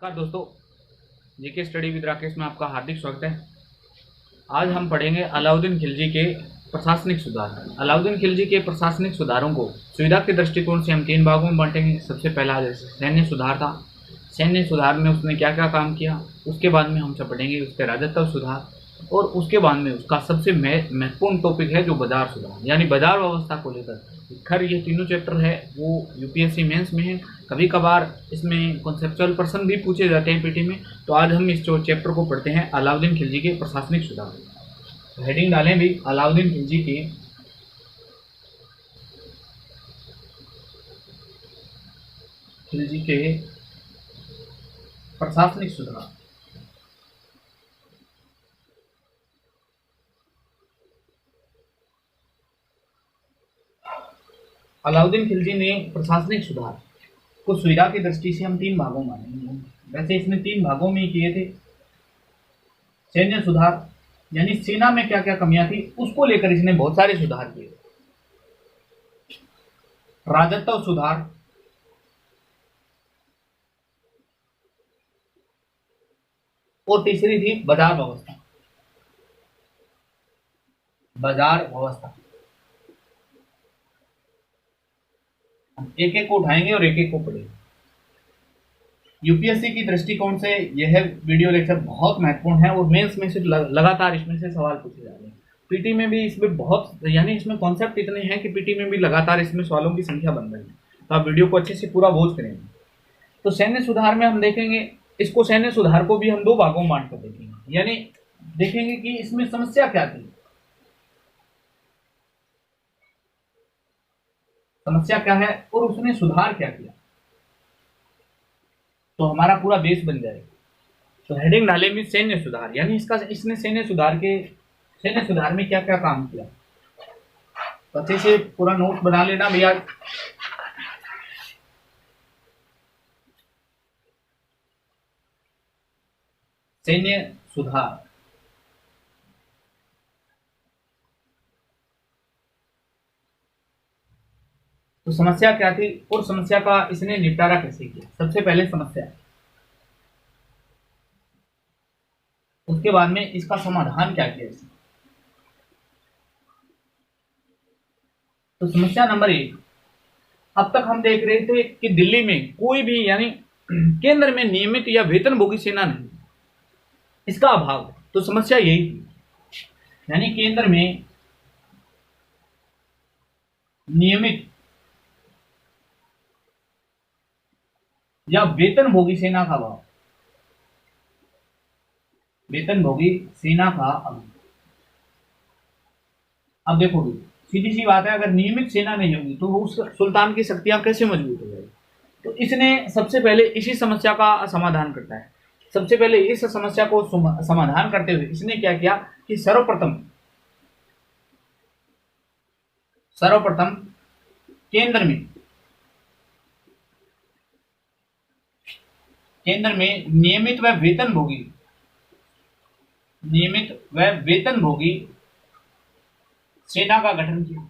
नमस्कार दोस्तों, GK study with Rakesh में आपका हार्दिक स्वागत है। आज हम पढ़ेंगे अलाउद्दीन खिलजी के प्रशासनिक सुधार। अलाउद्दीन खिलजी के प्रशासनिक सुधारों को सुविधा के दृष्टिकोण से हम 3 भागों में बांटेंगे। सबसे पहला सैन्य सुधार था। सैन्य सुधार में उसने क्या क्या काम किया, उसके बाद में हम पढ़ेंगे उसके राजस्व सुधार, और उसके बाद में उसका सबसे महत्वपूर्ण टॉपिक है जो बाजार सुधार, यानी बाजार व्यवस्था को लेकर। खैर ये तीनों चैप्टर है वो यूपीएससी मेंस में है। कभी कभार इसमें कॉन्सेप्चुअल प्रश्न भी पूछे जाते हैं पीटी में। तो आज हम इस चैप्टर को पढ़ते हैं, अलाउद्दीन खिलजी के प्रशासनिक सुधार। तो हेडिंग डालें भी, अलाउद्दीन खिलजी के प्रशासनिक सुधार। अलाउद्दीन खिलजी ने प्रशासनिक सुधार को सुविधा की दृष्टि से हम 3 भागों में मानेंगे। वैसे इसने 3 भागों में ही किए थे। सैन्य सुधार यानी सेना में क्या क्या कमियां थी उसको लेकर इसने बहुत सारे सुधार किए। राजस्व सुधार, और तीसरी थी बाजार व्यवस्था। बाजार व्यवस्था एक एक को उठाएंगे और एक एक को पढ़ेंगे। यूपीएससी की दृष्टिकोण से यह वीडियो लेक्चर बहुत महत्वपूर्ण है और मेंस में से लगातार इसमें से सवाल पूछे जा रहे हैं। पीटी में भी इसमें बहुत, यानी इसमें कॉन्सेप्ट इतने हैं कि पीटी में भी लगातार इसमें सवालों की संख्या बन रही है। तो आप वीडियो को अच्छे से पूरा वॉच करेंगे। तो सैन्य सुधार में हम देखेंगे इसको, सैन्य सुधार को भी हम 2 भागों में बांटकर देखेंगे। यानी देखेंगे कि इसमें समस्या क्या थी, समस्या क्या है और उसने सुधार क्या किया, तो हमारा पूरा बेस बन जाएगा। तो हेडिंग डालेंगे सैन्य सुधार, यानी इसने सैन्य सुधार में क्या क्या काम किया। तो अच्छे से पूरा नोट बना लेना भैया। सैन्य सुधार, तो समस्या क्या थी और समस्या का इसने निपटारा कैसे किया। सबसे पहले समस्या, उसके बाद में इसका समाधान क्या किया इसने। तो समस्या नंबर 1, अब तक हम देख रहे थे कि दिल्ली में कोई भी, यानी केंद्र में नियमित या वेतनभोगी सेना नहीं, इसका अभाव है। तो समस्या यही थी, यानी केंद्र में नियमित या वेतनभोगी सेना का अभाव, वेतनभोगी सेना का अभाव। अब देखो भी सीधी सी बात है, अगर नियमित सेना नहीं होगी तो उस सुल्तान की शक्तियां कैसे मजबूत हो जाएगी। तो इसने सबसे पहले इसी समस्या का समाधान करता है। सबसे पहले इस समस्या को समाधान करते हुए इसने क्या किया कि सर्वप्रथम केंद्र में नियमित व वेतनभोगी सेना का गठन किया।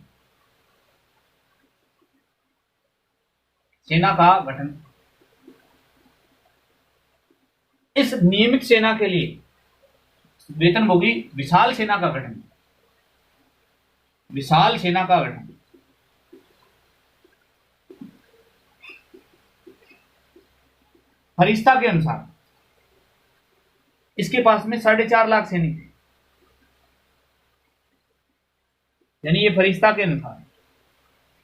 इस नियमित सेना के लिए वेतनभोगी विशाल सेना का गठन, फरिश्ता के अनुसार इसके पास में 4.5 लाख सैनिक थे। यानी ये फरिश्ता के अनुसार,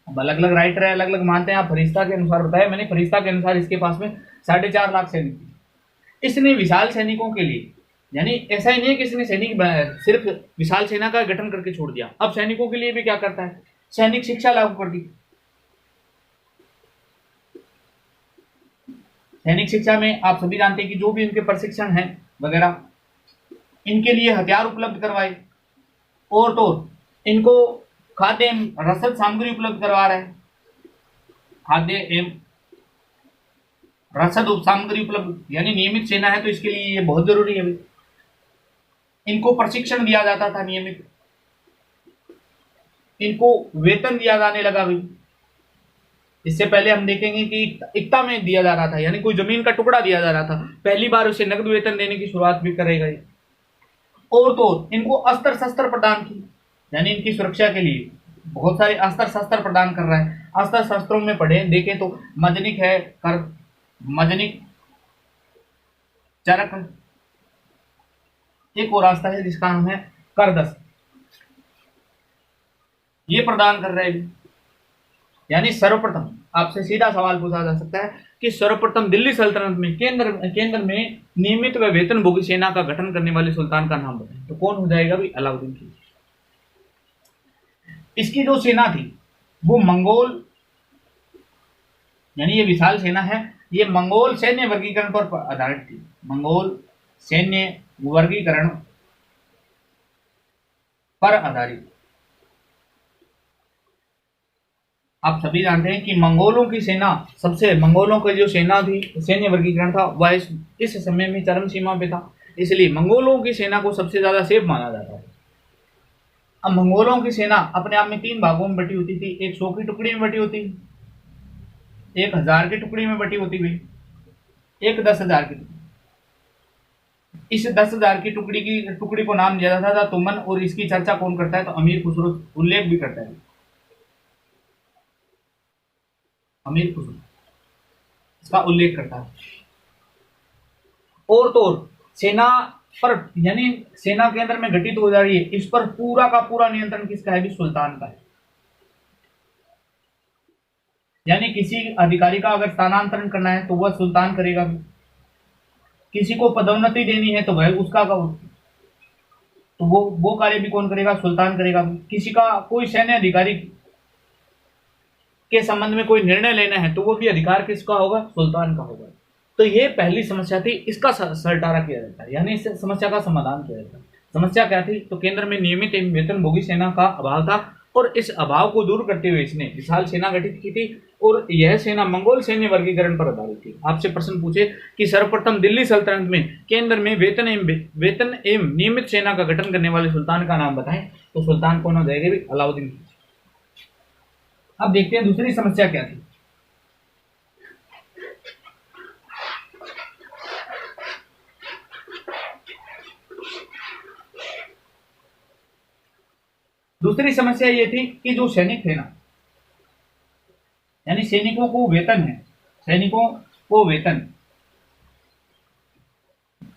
अब अलग अलग राइटर है, अलग अलग मानते हैं। आप फरिश्ता के अनुसार बताया, मैंने फरिश्ता के अनुसार इसके पास में 4.5 लाख सैनिक थे। इसने विशाल सैनिकों के लिए, यानी ऐसा ही नहीं है कि इसने सिर्फ विशाल सेना का गठन करके छोड़ दिया, अब सैनिकों के लिए भी क्या करता है, सैनिक शिक्षा लागू कर दी। सैनिक शिक्षा में आप सभी जानते हैं कि जो भी इनके प्रशिक्षण है वगैरह, इनके लिए हथियार उपलब्ध करवाए, और तो इनको खाद्य रसद सामग्री उपलब्ध करवा रहे हैं। खाद्य एवं रसद सामग्री उपलब्ध, यानी नियमित सेना है तो इसके लिए ये बहुत जरूरी है। इनको प्रशिक्षण दिया जाता था नियमित, इनको वेतन दिया जाने लगा भाई, इससे पहले हम देखेंगे कि इक्ता में दिया जा रहा था, यानी कोई जमीन का टुकड़ा दिया जा रहा था, पहली बार उसे नकद वेतन देने की शुरुआत भी करेगा। और तो इनको अस्त्र शस्त्र प्रदान की, यानी इनकी सुरक्षा के लिए बहुत सारे अस्त्र शस्त्र प्रदान कर रहा है। अस्त्र शस्त्रों में पढ़े देखें तो मजनिक है, कर मजनिक, चरक, एक और रास्ता है जिसका नाम है करदस, ये प्रदान कर रहे हैं। यानी सर्वप्रथम आपसे सीधा सवाल पूछा जा सकता है कि सर्वप्रथम दिल्ली सल्तनत में केंद्र में नियमित व वेतनभोगी सेना का गठन करने वाले सुल्तान का नाम बताएं। तो कौन हो जाएगा भाई? अलाउद्दीन खिलजी। इसकी जो सेना थी वो मंगोल, यानी ये विशाल सेना है, ये मंगोल सैन्य वर्गीकरण पर आधारित थी। मंगोल सैन्य वर्गीकरण पर आधारित। आप सभी जानते हैं कि मंगोलों की जो सेना थी, सैन्य वर्गीकरण था, वह इस समय में चरम सीमा पे था, इसलिए मंगोलों की सेना को सबसे ज्यादा सेफ माना जाता है। अब मंगोलों की सेना अपने आप में 3 भागों में बटी होती थी। एक 100 की टुकड़ी में बटी होती, एक 1000 की टुकड़ी में बटी होती हुई, एक 10,000 की टुकड़ी। इस 10,000 की टुकड़ी को नाम दिया जाता था तुमन, और इसकी चर्चा कौन करता है? तो अमीर खुसरो उल्लेख भी करता है। अमीर खुसरो इसका उल्लेख करता है। और तो सेना पर, यानी सेना के अंदर में घटित हो जा रही है, इस पर पूरा का पूरा नियंत्रण किसका है? भी सुल्तान का है। यानी किसी अधिकारी का अगर स्थानांतरण करना है तो वह सुल्तान करेगा, किसी को पदोन्नति देनी है तो वह उसका तो वो कार्य भी कौन करेगा? सुल्तान करेगा। किसी का कोई सैन्य अधिकारी के संबंध में कोई निर्णय लेना है तो वो भी अधिकार किसका होगा? सुल्तान का होगा। तो ये पहली समस्या थी, इसका सलटारा किया जाता है, यानी इस समस्या का समाधान किया जाता है। समस्या क्या थी? तो केंद्र में नियमित एवं वेतनभोगी सेना का अभाव था, और इस अभाव को दूर करते हुए इसने विशाल सेना गठित की थी, और यह सेना मंगोल सैन्य वर्गीकरण पर आधारित थी। आपसे प्रश्न पूछे कि सर्वप्रथम दिल्ली सल्तनत में केंद्र में वेतन एवं नियमित सेना का गठन करने वाले सुल्तान का नाम बताएं, तो सुल्तान कौन हो जाएगा? अलाउद्दीन। अब देखते हैं दूसरी समस्या क्या थी। दूसरी समस्या ये थी कि जो सैनिक थे ना, यानी सैनिकों को वेतन है, सैनिकों को वेतन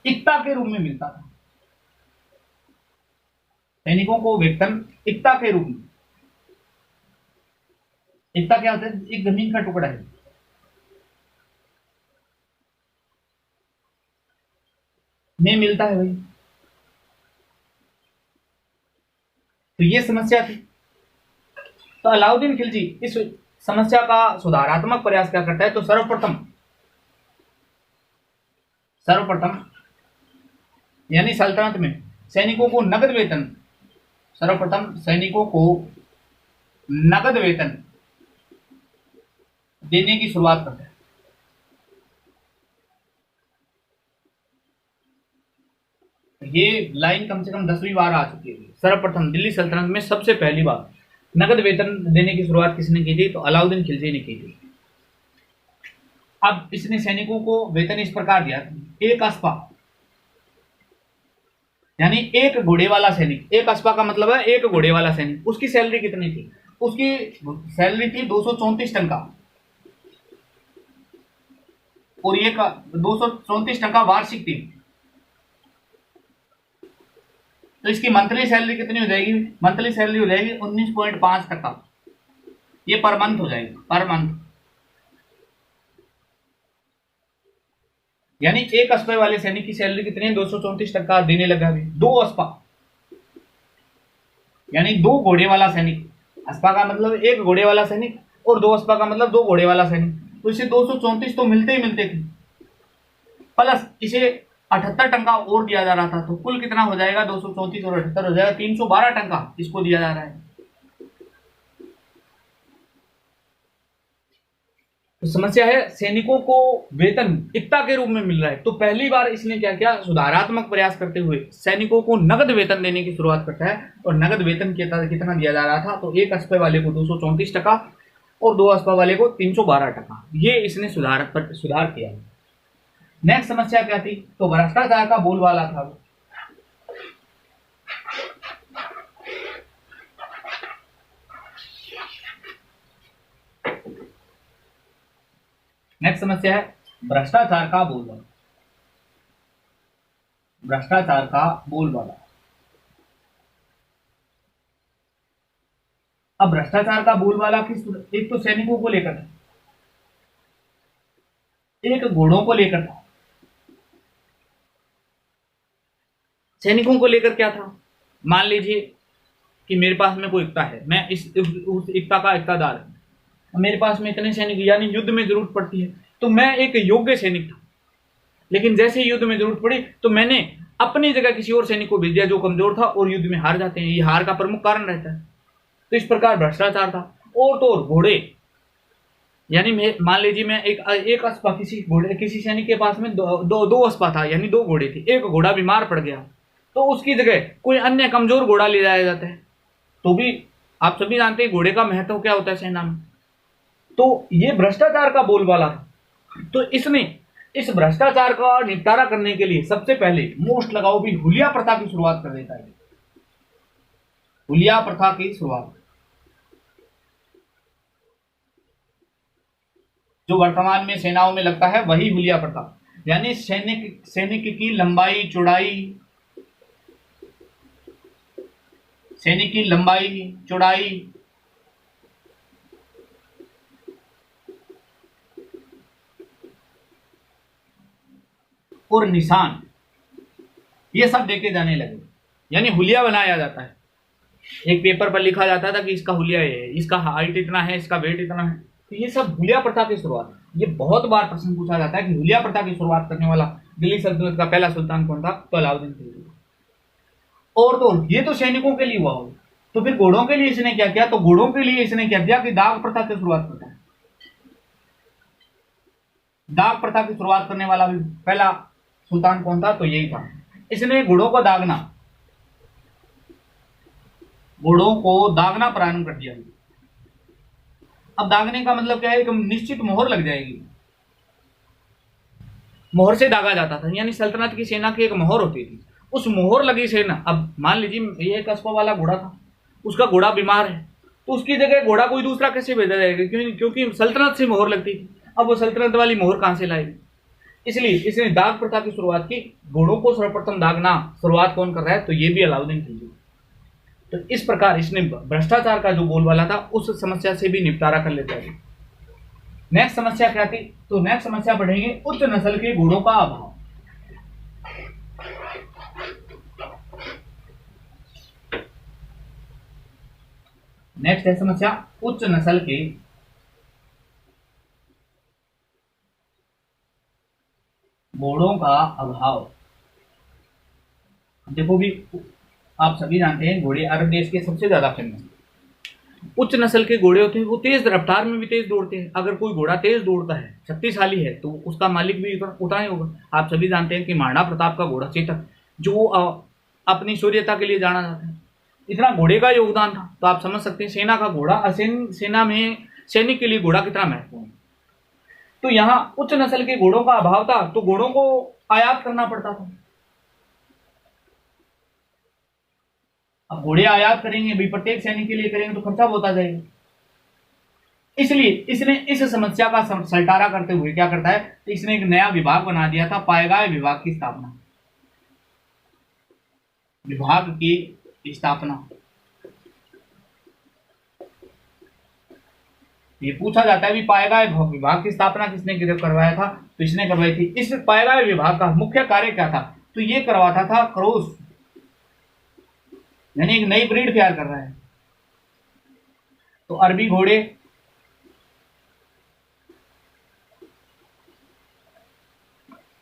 इक्ता के रूप में मिलता था। सैनिकों को वेतन इक्ता के रूप में, इक्ता क्या होता है? एक जमीन का टुकड़ा है। में मिलता है भाई। तो ये समस्या थी। तो अलाउद्दीन खिलजी इस समस्या का सुधारात्मक प्रयास क्या करता है? तो सर्वप्रथम यानी सल्तनत में सैनिकों को नगद वेतन, सर्वप्रथम सैनिकों को नगद वेतन देने की शुरुआत करता है। ये लाइन कम से कम 10वीं बार आ चुकी है। सर्वप्रथम दिल्ली सल्तनत में सबसे पहली बार नगद वेतन देने की शुरुआत किसने की थी? तो अलाउद्दीन खिलजी ने की थी। अब इसने सैनिकों को वेतन इस प्रकार दिया, एक अस्पा, यानी एक घोड़े वाला सैनिक, एक अस्पा का मतलब है एक घोड़े वाला सैनिक, उसकी सैलरी कितनी थी? उसकी सैलरी थी 234 टंका, और ये 234 टंका वार्षिक थी। तो इसकी मंथली सैलरी कितनी हो जाएगी? मंथली सैलरी हो जाएगी 19.5 टका। ये पर मंथ हो जाएगी, पर मंथ। यानी एक अस्पे वाले सैनिक की सैलरी कितनी है? 234 टका देने लगा अभी। 2 अस्पा यानी 2 घोड़े वाला सैनिक, अस्पा का मतलब एक घोड़े वाला सैनिक, और 2 अस्पा का मतलब 2 घोड़े वाला सैनिक। तो इसे 234 तो मिलते ही मिलते थे, प्लस इसे 78 टंका और दिया जा रहा था। तो कुल कितना हो जाएगा? 234 और 78 हो जाएगा 312 टंका इसको दिया जा रहा है। तो समस्या है सैनिकों को वेतन इक्ता के रूप में मिल रहा है। तो पहली बार इसने क्या किया? सुधारात्मक प्रयास करते हुए सैनिकों को नगद वेतन देने की शुरुआत करता है। और नगद वेतन कितना दिया जा रहा था? तो एक अस्पे वाले को 234 टका, और 2 अस्पा वाले को 312 टका। ये इसने सुधार किया। नेक्स्ट समस्या क्या थी? तो भ्रष्टाचार का बोलबाला था। नेक्स्ट समस्या है भ्रष्टाचार का बोलबाला। भ्रष्टाचार का बोलबाला। अब भ्रष्टाचार का बोलबाला किस, एक तो सैनिकों को लेकर था, एक घोड़ों को लेकर था। सैनिकों को लेकर क्या था? मान लीजिए कि मेरे पास में कोई एकता है, मैं उस एकता का एकतादार हूं, मेरे पास में इतने सैनिक, यानी युद्ध में जरूरत पड़ती है, तो मैं एक योग्य सैनिक था। लेकिन जैसे युद्ध में जरूरत पड़ी तो मैंने अपनी जगह किसी और सैनिक को भेज दिया जो कमजोर था, और युद्ध में हार जाते हैं। ये हार का प्रमुख कारण रहता है। तो इस प्रकार भ्रष्टाचार था। और तो और घोड़े, यानी मान लीजिए मैं एक अस्पा किसी सैनिक के पास में दो अस्पा था, यानी 2 घोड़े थे। एक घोड़ा बीमार पड़ गया तो उसकी जगह कोई अन्य कमजोर घोड़ा ले जाया जाता है। तो भी आप सभी जानते हैं घोड़े का महत्व क्या होता है सेना में। तो ये भ्रष्टाचार का बोलबाला था। तो इसने इस भ्रष्टाचार का निपटारा करने के लिए सबसे पहले मोस्ट लगाओ भी हुलिया प्रथा की शुरुआत कर देता है। हुलिया प्रथा की शुरुआत, जो वर्तमान में सेनाओं में लगता है वही हुलिया प्रथा, यानी सैनिक की लंबाई चौड़ाई, सैनिक की लंबाई चौड़ाई और निशान, ये सब देखे जाने लगे, यानी हुलिया बनाया जाता है। एक पेपर पर लिखा जाता था कि इसका हुलिया ये है, इसका हाइट इतना है, इसका वेट इतना है। तो ये सब हुलिया प्रथा की शुरुआत। ये बहुत बार प्रश्न पूछा जाता है कि हुलिया प्रथा की शुरुआत करने वाला दिल्ली सल्तनत का पहला सुल्तान कौन था? तो अलाउद्दीन खिलजी। और तो ये तो सैनिकों के लिए हुआ हो, तो फिर घोड़ों के लिए इसने क्या किया? तो घोड़ों के लिए इसने क्या किया कि दाग प्रथा की शुरुआत करता है। दाग प्रथा की शुरुआत करने वाला भी पहला सुल्तान कौन था? तो यही था। इसने घोड़ों को दागना, घोड़ों को दागना प्रारंभ कर दिया। अब दागने का मतलब क्या है? एक निश्चित मोहर लग जाएगी, मोहर से दागा जाता था। यानी सल्तनत की सेना की एक मोहर होती थी, उस मोहर लगी सेना। अब मान लीजिए ये एक अस्पा वाला घोड़ा था, उसका घोड़ा बीमार है, तो उसकी जगह घोड़ा कोई दूसरा कैसे भेजा जाएगा? क्योंकि सल्तनत से मोहर लगती थी। अब वो सल्तनत वाली मोहर कहां से लाएगी? इसलिए इसने दाग प्रथा की शुरुआत की। घोड़ों को सर्वप्रथम दागना शुरुआत कौन कर रहा है? तो ये भी अलाउद्दीन खिलजी। तो इस प्रकार इसने भ्रष्टाचार का जो बोलबाला था उस समस्या से भी निपटारा कर लेता है। नेक्स्ट समस्या क्या थी? तो नेक्स्ट समस्या पढ़ेंगे उच्च नस्ल के घोड़ों का अभाव। नेक्स्ट है समस्या उच्च नस्ल के घोड़ों का अभाव। देखो भी, आप सभी जानते हैं घोड़े अरब देश के सबसे ज्यादा फेमस। उच्च नस्ल के घोड़े होते हैं, वो तेज रफ्तार में भी तेज दौड़ते हैं। अगर कोई घोड़ा तेज दौड़ता है, शक्तिशाली है, तो उसका मालिक भी उतना ही होगा। आप सभी जानते हैं कि महाराणा प्रताप का घोड़ा चेतक, जो अपनी शौर्यता के लिए जाना जाता है, इतना घोड़े का योगदान था। तो आप समझ सकते हैं सेना का घोड़ा, सेना में सैनिक के लिए घोड़ा कितना महत्वपूर्ण है। तो यहाँ उच्च नस्ल के घोड़ों का अभाव था, तो घोड़ों को आयात करना पड़ता था। अब घोड़े आयात करेंगे भाई, प्रत्येक सैनिक के लिए करेंगे तो खर्चा बहुत आ जाएगा। इसलिए इसने इस समस्या का सलटारा करते हुए क्या करता है? तो इसने एक नया विभाग बना दिया था, पायगाय विभाग की स्थापना। विभाग की स्थापना, ये पूछा जाता है भी पायगाय विभाग की स्थापना किसने करवाया था? तो इसने करवाई थी। इस पायगाय विभाग का मुख्य कार्य क्या था? तो ये करवाता था क्रॉस, यानी एक नई ब्रीड तैयार कर रहा है। तो अरबी घोड़े,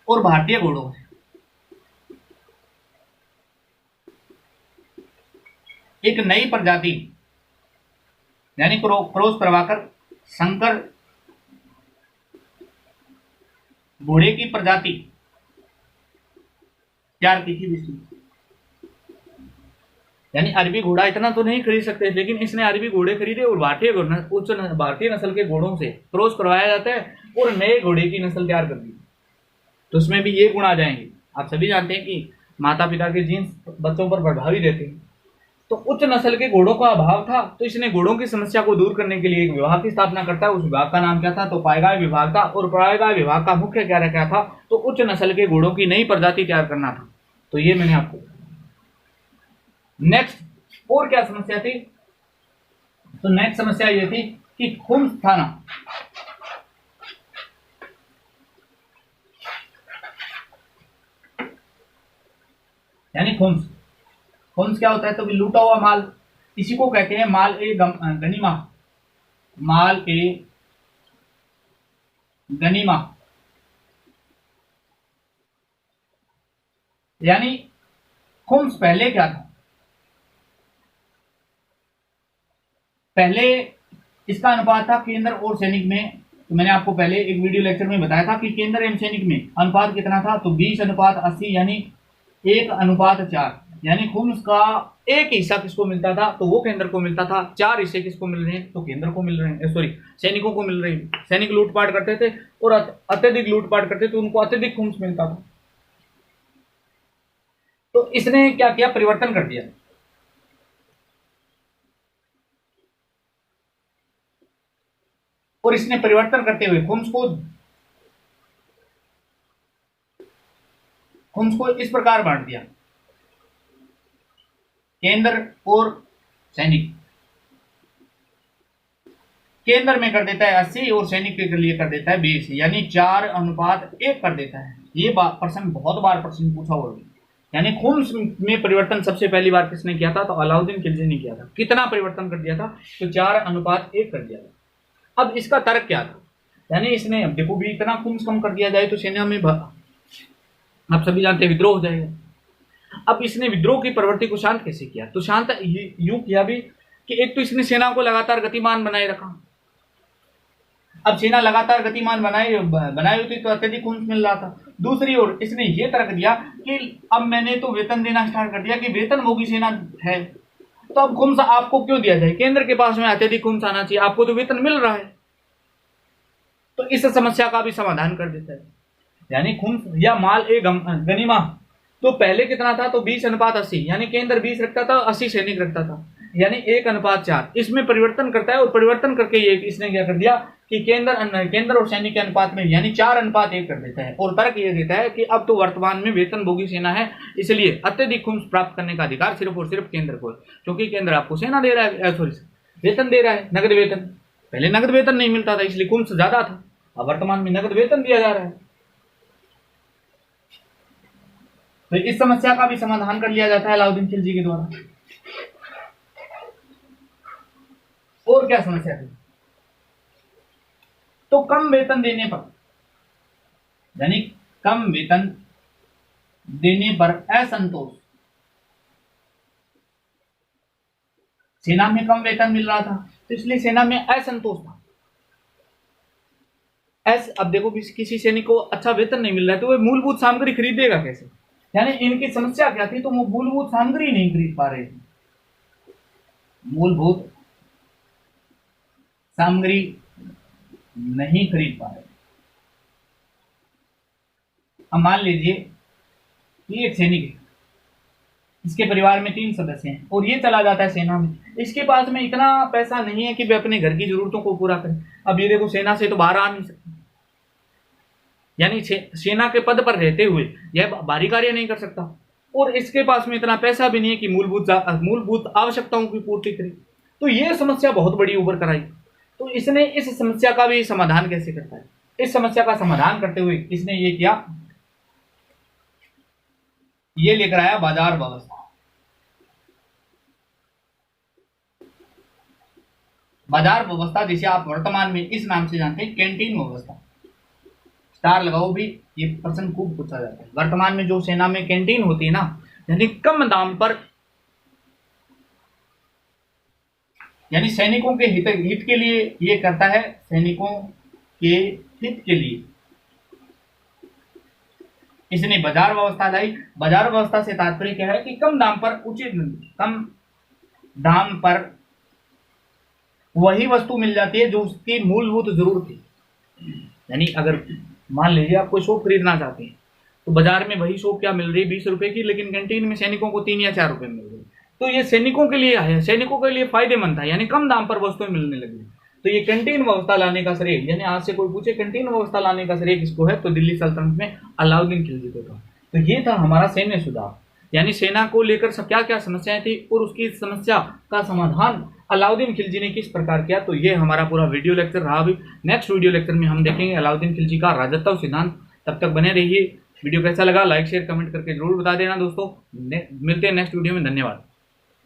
और भारतीय घोड़ों, एक नई प्रजाति यानी क्रॉस करवाकर संकर घोड़े की प्रजाति तैयार की थी विश्व, यानी अरबी घोड़ा इतना तो नहीं खरीद सकते, लेकिन इसने अरबी घोड़े खरीदे और भारतीय नस्ल के घोड़ों से क्रॉस करवाया जाता है और नए घोड़े की नस्ल तैयार कर दी। तो उसमें भी ये गुण आ जाएंगे। आप सभी जानते हैं कि माता पिता के जीन्स बच्चों पर प्रभावी रहते हैं। तो उच्च नस्ल के घोड़ों का अभाव था, तो इसने घोड़ों की समस्या को दूर करने के लिए एक विभाग की स्थापना करता है। उस विभाग का नाम क्या था? तो पाइगाय विभाग था। और पाइगाय विभाग का मुख्य कार्य क्या था? तो उच्च नस्ल के घोड़ों की नई प्रजाति तैयार करना था। तो ये मैंने आपको। नेक्स्ट और क्या समस्या थी? तो नेक्स्ट समस्या ये थी कि खुम्स थाना, यानी खुम्स क्या होता है? तो लूटा हुआ माल, इसी को कहते हैं माल ए गनीमा। माल ए गनीमा यानी खुम्स पहले क्या था? पहले इसका अनुपात था केंद्र और सैनिक में। तो मैंने आपको पहले एक वीडियो लेक्चर में बताया था कि केंद्र एवं सैनिक में अनुपात कितना था? तो 20:80 यानी 1:4। यानी खुम्स का एक हिस्सा किसको मिलता था? तो वो केंद्र को मिलता था। 4 हिस्से किसको मिल रहे हैं? तो केंद्र को मिल रहे हैं, सॉरी सैनिकों को मिल रहे हैं। सैनिक लूटपाट करते थे और अत्यधिक लूटपाट करते थे, उनको अत्यधिक खुम्स मिलता था। तो इसने क्या किया? परिवर्तन कर दिया। और इसने परिवर्तन करते हुए खुम्स को इस प्रकार बांट दिया, केंद्र और सैनिक। केंद्र में कर देता है 80 और सैनिक के लिए कर देता है 20, यानी 4:1 कर देता है। ये प्रश्न बहुत बार प्रश्न पूछा हुआ है। यानी खुम्स में परिवर्तन सबसे पहली बार किसने किया था? तो अलाउद्दीन खिलजी ने किया था। कितना परिवर्तन कर दिया था? तो 4:1 कर दिया था। अब इसका तर्क क्या था? यानी इसने, अब देखो भी, इतना खुम्स कम कर दिया जाए तो सेना में आप सभी जानते हैं विद्रोह हो जाएगा। अब इसने विद्रोह की प्रवृत्ति को शांत कैसे किया? तो शांत यूं किया भी कि एक तो इसने सेना को लगातार गतिमान बनाए रखा। अब सेना लगातार गतिमान बनाई होती तो अत्यधिक खुम्स मिल रहा था। दूसरी ओर इसने ये तर्क दिया कि अब मैंने तो वेतन देना स्टार्ट कर दिया कि वेतनभोगी सेना है, तो अब खुम्स आपको क्यों दिया जाए? केंद्र के पास में अत्यधिक खुम्स आना चाहिए, आपको तो वेतन मिल रहा है। तो इस समस्या का भी समाधान कर देता है। यानी खुम्स या माल ए गनीमा, तो पहले कितना था? तो 20:80, यानी केंद्र 20 रखता था, 80 सैनिक रखता था, यानी 1:4। इसमें परिवर्तन करता है और परिवर्तन करके ये इसने क्या कर दिया कि केंद्र और सैनिक के अनुपात में यानी 4:1 कर देता है। और तर्क ये देता है कि अब तो वर्तमान में वेतनभोगी सेना है, इसलिए अत्यधिक खुम्स प्राप्त करने का अधिकार सिर्फ और सिर्फ केंद्र को है, क्योंकि केंद्र आपको सेना दे रहा है, सॉरी वेतन दे रहा है, नगद वेतन। पहले नगद वेतन नहीं मिलता था, इसलिए खुम्स ज्यादा था। अब वर्तमान में नगद वेतन दिया जा रहा है। तो इस समस्या का भी समाधान कर लिया जाता है अलाउद्दीन खिलजी के द्वारा। और क्या समस्या थी? तो कम वेतन देने पर, यानी कम वेतन देने पर असंतोष। सेना में कम वेतन मिल रहा था तो इसलिए सेना में असंतोष था। अब देखो किसी सैनिक को अच्छा वेतन नहीं मिल रहा है तो वह मूलभूत सामग्री खरीदेगा कैसे? यानी इनकी समस्या क्या थी? तो वो मूलभूत सामग्री नहीं खरीद पा रहे थे। मूलभूत सामग्री नहीं खरीद पा रहे। अब मान लीजिए कि एक सैनिक है, इसके परिवार में 3 सदस्य हैं और ये चला जाता है सेना में। इसके पास में इतना पैसा नहीं है कि वह अपने घर की जरूरतों को पूरा करे। अब ये देखो सेना से तो बाहर आ नहीं सकता, यानी सेना के पद पर रहते हुए यह बाहरी कार्य नहीं कर सकता, और इसके पास में इतना पैसा भी नहीं है कि मूलभूत आवश्यकताओं की पूर्ति करे। तो यह समस्या बहुत बड़ी उभर कर आई। तो इसने इस समस्या का भी समाधान कैसे करता है? इस समस्या का समाधान करते हुए इसने ये किया, ये लेकर आया बाजार व्यवस्था। बाजार व्यवस्था जिसे आप वर्तमान में इस नाम से जानते हैं, कैंटीन व्यवस्था। स्टार लगाओ भी, ये प्रश्न खूब पूछा जाता है। वर्तमान में जो सेना में कैंटीन होती है ना, यानी कम दाम पर, यानी सैनिकों के हित के लिए ये करता है, सैनिकों के हित के लिए इसने बाजार व्यवस्था लाई। बाजार व्यवस्था से तात्पर्य क्या है कि कम दाम पर दाम पर वही वस्तु मिल जाती है जो उसकी मूलभूत जरूरत थी। यानी अगर मान लीजिए आप कोई सोप खरीदना चाहते हैं तो बाजार में वही सोप क्या मिल रही है 20 रुपए की, लेकिन कैंटीन में सैनिकों को 3 या 4 रुपए मिल रही है। तो ये सैनिकों के लिए है, सैनिकों के लिए फायदेमंद था, यानी कम दाम पर वस्तुएं मिलने लगी। तो ये कैंटीन व्यवस्था लाने का श्रेय, यानी आज से कोई पूछे कैंटीन व्यवस्था लाने का श्रेय किसको है, तो दिल्ली सल्तनत में अलाउद्दीन खिलजी को था। तो ये था हमारा सैन्य सुधार, यानी सेना को लेकर क्या क्या समस्याएं थी और उसकी समस्या का समाधान अलाउद्दीन खिलजी ने किस प्रकार किया। तो ये हमारा पूरा वीडियो लेक्चर रहा। अभी नेक्स्ट वीडियो लेक्चर में हम देखेंगे अलाउद्दीन खिलजी का राजत्व सिद्धांत। तब तक बने रहिए। वीडियो कैसा लगा लाइक शेयर कमेंट करके जरूर बता देना दोस्तों। मिलते हैं नेक्स्ट वीडियो में। धन्यवाद।